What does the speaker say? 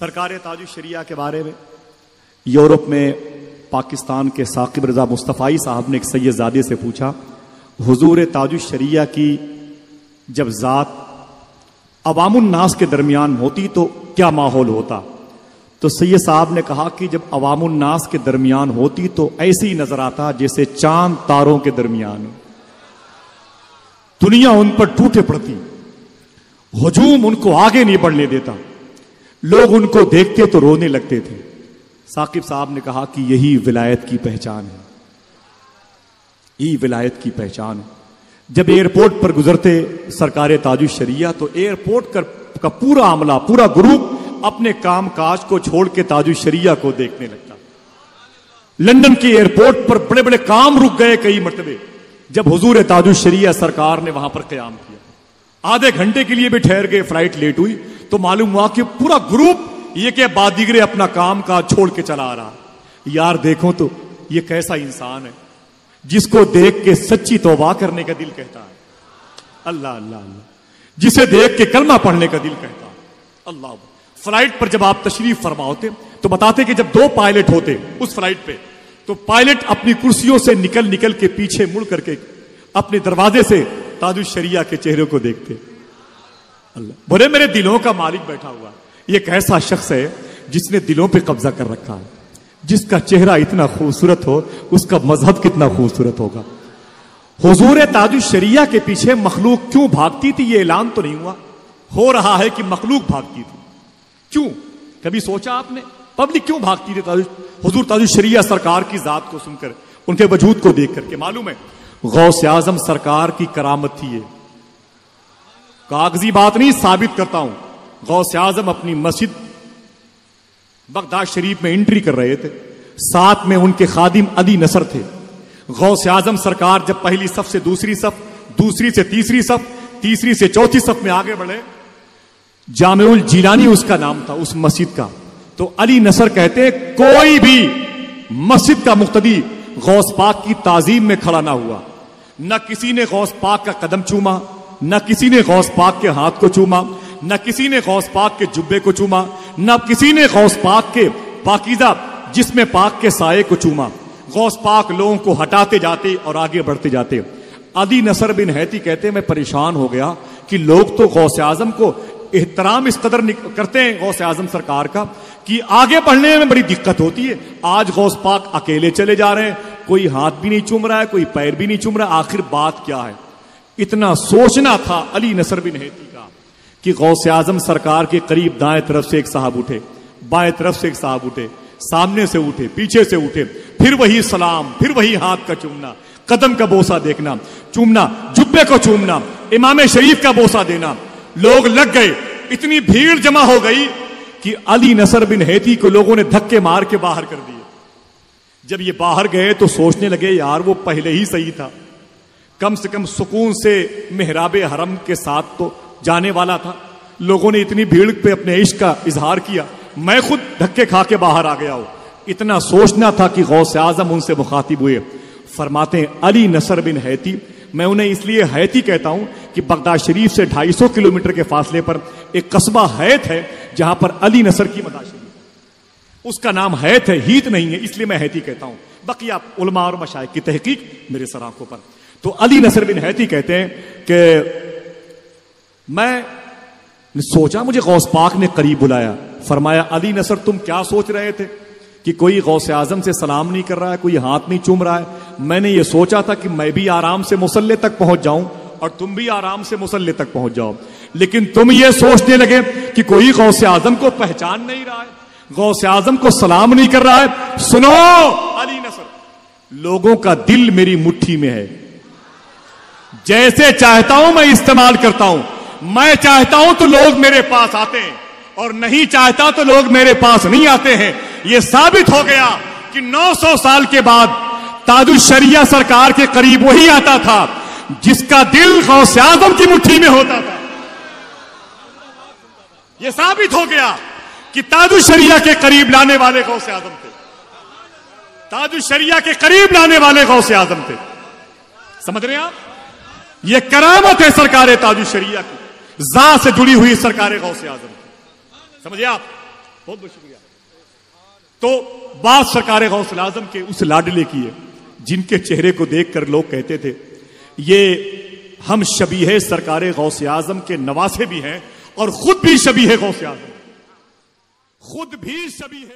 सरकार ताजुश्शरिया के बारे में यूरोप में पाकिस्तान के साकिब रजा मुस्तफ़ाई साहब ने एक सैयदजादे से पूछा, हुजूर ताजुश्शरिया की जब ज़ात अवामुन नास के दरमियान होती तो क्या माहौल होता? तो सैयद साहब ने कहा कि जब अवामुन नास के दरमियान होती तो ऐसे ही नजर आता जैसे चांद तारों के दरमियान। दुनिया उन पर टूटे पड़ती, हुजूम उनको आगे नहीं बढ़ने देता, लोग उनको देखते तो रोने लगते थे। साकिब साहब ने कहा कि यही विलायत की पहचान है, यही विलायत की पहचान है। जब एयरपोर्ट पर गुजरते सरकार ताजुश्शरिया तो एयरपोर्ट का पूरा अमला, पूरा ग्रुप अपने काम काज को छोड़ के ताजुश्शरिया को देखने लगता। लंदन के एयरपोर्ट पर बड़े बड़े काम रुक गए कई मरतबे जब हुजूर ताजुश्शरिया सरकार ने वहां पर क़याम किया। आधे घंटे के लिए भी ठहर गए, फ्लाइट लेट हुई तो मालूम हुआ कि पूरा ग्रुप ये के बाद दीगरे अपना काम काज छोड़ के चला आ रहा। यार देखो तो ये कैसा इंसान है जिसको देख के सच्ची तौबा करने का दिल कहता है, अल्लाह अल्लाह अल्लाह, जिसे देख के कलमा पढ़ने का दिल कहता है, अल्लाह। फ्लाइट पर जब आप तशरीफ फरमा होते तो बताते कि जब 2 पायलट होते उस फ्लाइट पे तो पायलट अपनी कुर्सियों से निकल निकल के पीछे मुड़ करके अपने दरवाजे से ताजुश्शरिया के चेहरे को देखते। अल्लाह, बोले मेरे दिलों का मालिक बैठा हुआ, ये कैसा शख्स है जिसने दिलों पे कब्जा कर रखा है, जिसका चेहरा इतना खूबसूरत हो, उसका मजहब कितना खूबसूरत होगा। हुजूर ताजुश्शरिया के पीछे मखलूक क्यों भागती थी, ये ऐलान तो नहीं हुआ, हो रहा है कि मखलूक भागती थी। क्यों, कभी सोचा आपने पब्लिक क्यों भागती थी हुजूर ताजुश्शरिया सरकार की जात को सुनकर, उनके वजूद को देख करके? मालूम है, गौस आजम सरकार की करामत थी ये, कागजी बात नहीं, साबित करता हूं। गौस आजम अपनी मस्जिद बगदाद शरीफ में एंट्री कर रहे थे, साथ में उनके खादिम अली नसर थे। गौस आजम सरकार जब पहली सफ से दूसरी सफ, दूसरी से तीसरी सफ, तीसरी से चौथी सफ में आगे बढ़े, जामिउल जिलानी उसका नाम था उस मस्जिद का, तो अली नसर कहते कोई भी मस्जिद का मुक्तदी गौस पाक की ताजीम में खड़ा ना हुआ, न किसी ने गौस पाक का कदम चूमा, न किसी ने गौस पाक के हाथ को चूमा, न किसी ने गौस पाक के जुब्बे को चूमा, न किसी ने गौस पाक के पाकीज़ा जिस्म पाक के साये को चूमा। गौस पाक लोगों को हटाते जाते और आगे बढ़ते जाते। अली नसर बिन हैती कहते मैं परेशान हो गया कि लोग तो गौस आजम को एहतराम इस कदर करते हैं गौस आजम सरकार का कि आगे बढ़ने में बड़ी दिक्कत होती है। आज गौस पाक अकेले चले जा रहे हैं, कोई हाथ भी नहीं चूम रहा है, कोई पैर भी नहीं चूम रहा, आखिर बात क्या है? इतना सोचना था अली नसर बिन हैती का कि गौस आजम सरकार के करीब दाएं तरफ से एक साहब उठे, बाएं तरफ से एक साहब उठे, सामने से उठे, पीछे से उठे, फिर वही सलाम, फिर वही हाथ का चूमना, कदम का बोसा देखना, चूमना, जुब्बे को चूमना, इमाम शरीफ का बोसा देना। लोग लग गए, इतनी भीड़ जमा हो गई कि अली नसर बिन हैती को लोगों ने धक्के मार के बाहर कर दिए। जब ये बाहर गए तो सोचने लगे यार वो पहले ही सही था, कम से कम सुकून से मेहराबे हरम के साथ तो जाने वाला था। लोगों ने इतनी भीड़ पे अपने इश्क का इजहार किया, मैं खुद धक्के खा के बाहर आ गया हूं। इतना सोचना था कि गौस आजम उनसे मुखातिब हुए। फरमाते हैं अली नसर बिन हैती, मैं उन्हें इसलिए हैती कहता हूं कि बगदाद शरीफ से 250 किलोमीटर के फासले पर एक कस्बा हैत है जहां पर अली नसर की मदार शरीफ, उसका नाम हैत है, हीत नहीं है, इसलिए मैं हैती कहता हूं। बाकी आप उलमा और मशाइख की तहकीक मेरे सर आंखों पर। तो अली नसर बिन हैती कहते हैं कि मैं सोचा मुझे गौस पाक ने करीब बुलाया, फरमाया अली नसर तुम क्या सोच रहे थे कि कोई गौस आजम से सलाम नहीं कर रहा है, कोई हाथ नहीं चूम रहा है? मैंने ये सोचा था कि मैं भी आराम से मुसल्ले तक पहुंच जाऊं और तुम भी आराम से मुसल्ले तक पहुंच जाओ, लेकिन तुम ये सोचने लगे कि कोई गौस आजम को पहचान नहीं रहा है, गौस आजम को सलाम नहीं कर रहा है। सुनो अली नसर, लोगों का दिल मेरी मुट्ठी में है, जैसे चाहता हूं मैं इस्तेमाल करता हूं। मैं चाहता हूं तो लोग मेरे पास आते हैं और नहीं चाहता तो लोग मेरे पास नहीं आते हैं। यह साबित हो गया कि 900 साल के बाद ताजुश्शरिया सरकार के करीब वही आता था जिसका दिल गौस आजम की मुट्ठी में होता था। यह साबित हो गया कि ताजुश्शरिया के करीब लाने वाले गौस आजम थे, ताजुश्शरिया के करीब लाने वाले गौस आजम थे। समझ रहे हैं आप? यह करामत है सरकार ताजुश्शरिया की, ज़ात से जुड़ी हुई सरकार गौस आजम। समझिए आप, बहुत बहुत शुक्रिया। तो बात सरकार गौसुल आजम के उस लाडले की है जिनके चेहरे को देखकर लोग कहते थे ये हम शबीह सरकार गौसे आजम के नवासे भी हैं और खुद भी शबीह गौसे आजम, खुद भी शबीह